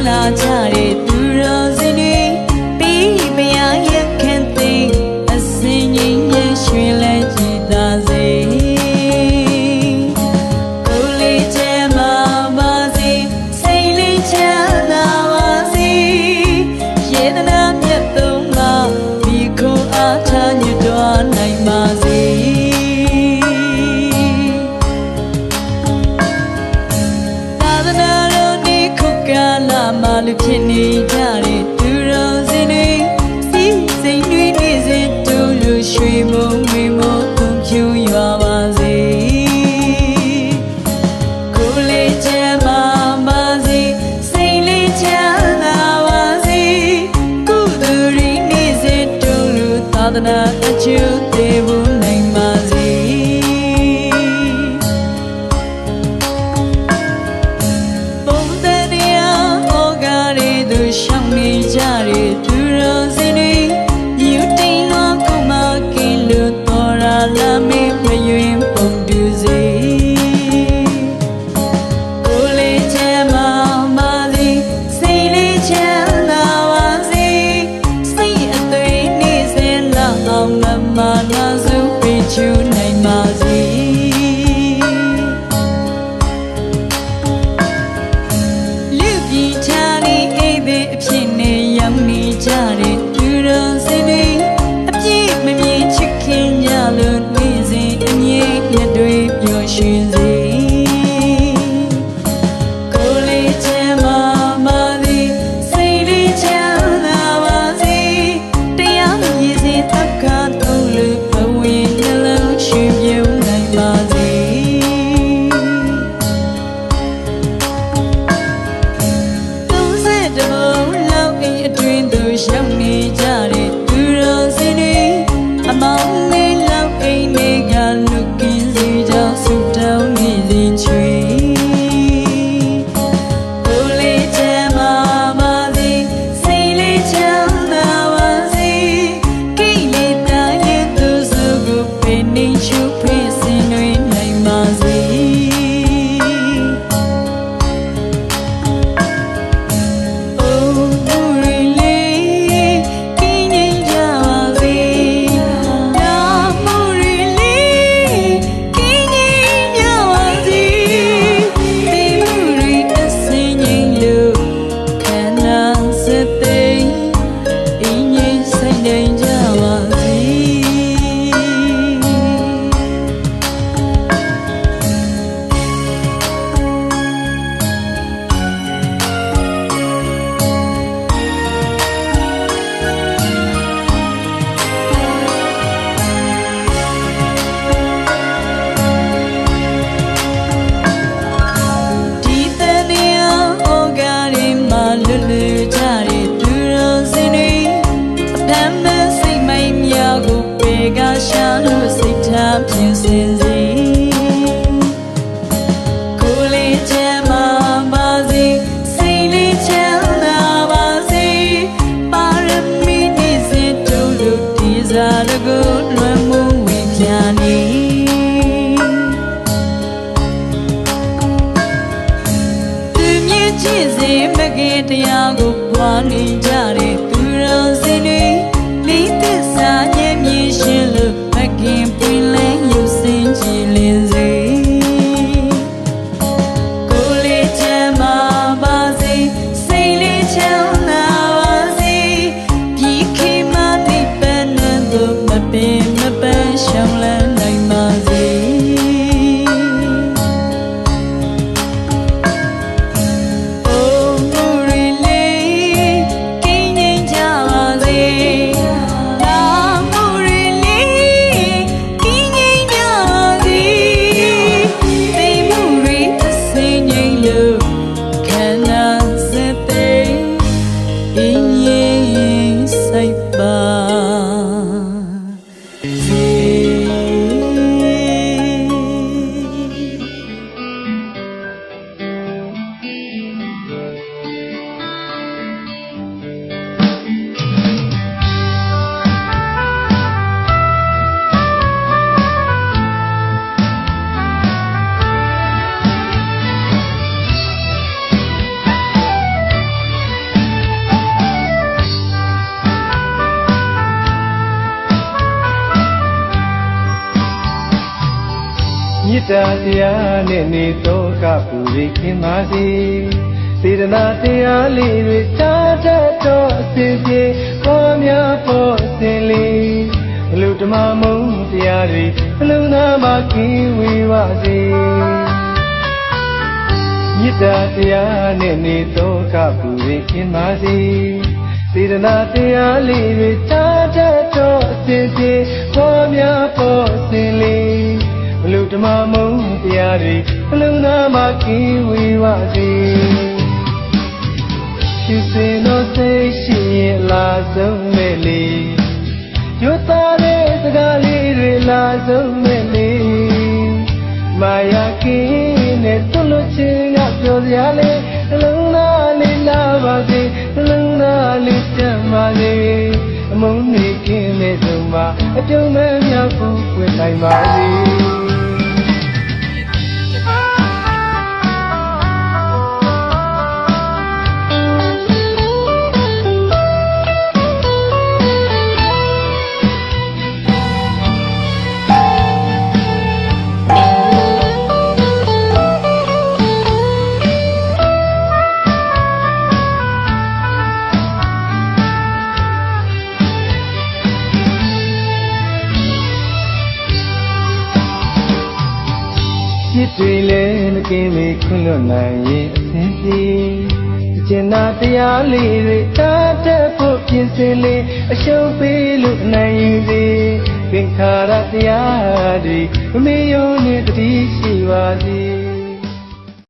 လာကြတဲ့သူတော်စင်တွေပြီးမရရဲ့ခံသိအစင်ငိမ့်ရဲ့ရွှင်လဲကြည်သာစေကိုလေးချမ်းပါပါစေစိတ်လေးချမ်းသာပါစေယေတနာမြတ်သုံးပါဒီခုအားထားညွတ်တော်နိုင်ပါစေလူဖြစ်နေကြတဲ့သူတော်စင်တွေစီစိန်တွေနေစဉ်တူလူရွှေမုံမေမောပုံဖြူရွာပါစေကိုလေးချမ်းပါပါစေစိတ်လေးချမ်းသာပါစေကုသိုလ်တွေနေစဉ်တူလူသာသနာအကျိုးသေးဖို့နိုင်ပါစေရှောင်းနေကြတဲ့သူတော်စင်တွေမြူတိန်တော့ကိုမကင်းလို့တော်ရာလာမေးမယွင်ပုံတူစေကိုလေးချမ်းပါပါစေစိတ်လေးချမ်းသာပါစေစိတ်အသွေးနေစင်လောက်အောင်မမနာစုပေးချူနိုင်ပါစေလူပြည်ချာနေအဖြစ်နဲ့ရောက်နေကြတဲ့သူတော်စင်တွေအပြည့်မမြင်ချစ်ခင်ကြလို့နေစဉ်အမြဲလက်တွေပျော်ရွှင်စေကိုလေးချမ်းပါပါစေစိတ်လေးချမ်းသာပါစေတရားရည်စင်သက္ကာသုံးလို့ဘဝနှလုံးရှင်ပြုံးနိုင်ပါစေအတွင်းသူရှောင်းနေကြတဲ့သူတော်စင်တွေအမောင်းလေးလောက်အိမ်တွေကလူကင်းစီကြောင့်ဆူတောင်းနေစဉ်ချွေကိုလေးချမ်းပါပါစေစိတ်လေးချမ်းသာပါစေကိလေသာရဲ့သူစုကိုဖိနေချူဖိစင်တွေနိုင်ပါစေလူကြတဲ့သူတော်စင်တွေအဖမ်းမစိတ်မိုင်းများကိုပေကရှာလို့စိတ်ထားပြင်ဆင်စေကိုလေးချမ်းပါပါစေစိတ်လေးချမ်းသာပါစေပါရမီနေစဉ်တို့လူဒီစားတကူလွမ်းမှုဝင်ပြနေချစ်စေမကင်တရားကိုပွားနေကြတဲ့သူတော်စင်တွေလေးသစ္စာညံ့မြင်ရှင်လို့မကင်ပွင့်လဲရုပ်စင်ကြည်လင်စေကိုလေးချမ်းပါပါစေစိတ်လေးချမ်းသာပါစေပြီးခေမနိဗ္ဗာန်သို့မပင်မပန်းရှောင်းလန်းနိုင်ပါစေစိတ်ပါစေ မေတ္တာတရားနဲ့နေတော့ကပူရိခင်ပါစေစေတနာတရားလေးတွေတားတတ်တော့အစဉ်ပြေပေါ်များပေါ်စင်လေးအလုဓမ္မမုံတရားတွေအလုံးသားမှာကင်းဝေးပါစေမေတ္တာတရားနဲ့နေတော့ကပူရိခင်ပါစေစေတနာတရားလေးတွေတားတတ်တော့အစဉ်ပြေပေါ်များပေါ်စင်လေးအလုဓမ္မမုံတရားတွေအလုံးသားမှာကင်းဝေးပါစေရှင်စင်တော်စိတ်ရှိရင်လာဆုံးမဲ့လေရွတ်သားတဲ့စကားလေးတွေလာဆုံးမဲ့လေမာယာကင်းနဲ့တွလို့ချင်းကပြောစရာလေးအလုံးသားလေးလာပါစေအလုံးသားလေးတတ်ပါစေအမုန်းနေကင်းတဲ့ဆုံးမှာအပြုံးမဲ့မြောက်ကိုဖွင့်နိုင်ပါစေပြစ်တွေလည်းမကင်းမေခွင့်လွတ်နိုင်ရင်အစဉ်ပြေအကျဉ်းတရားလေးတွေတားတတ်ဖို့ပြင်ဆင်လေအရှုံးပေးလို့နိုင်ယူစေသင်္ခါရတရားတွေမမေ့ရောနဲ့တတိရှိပါစေ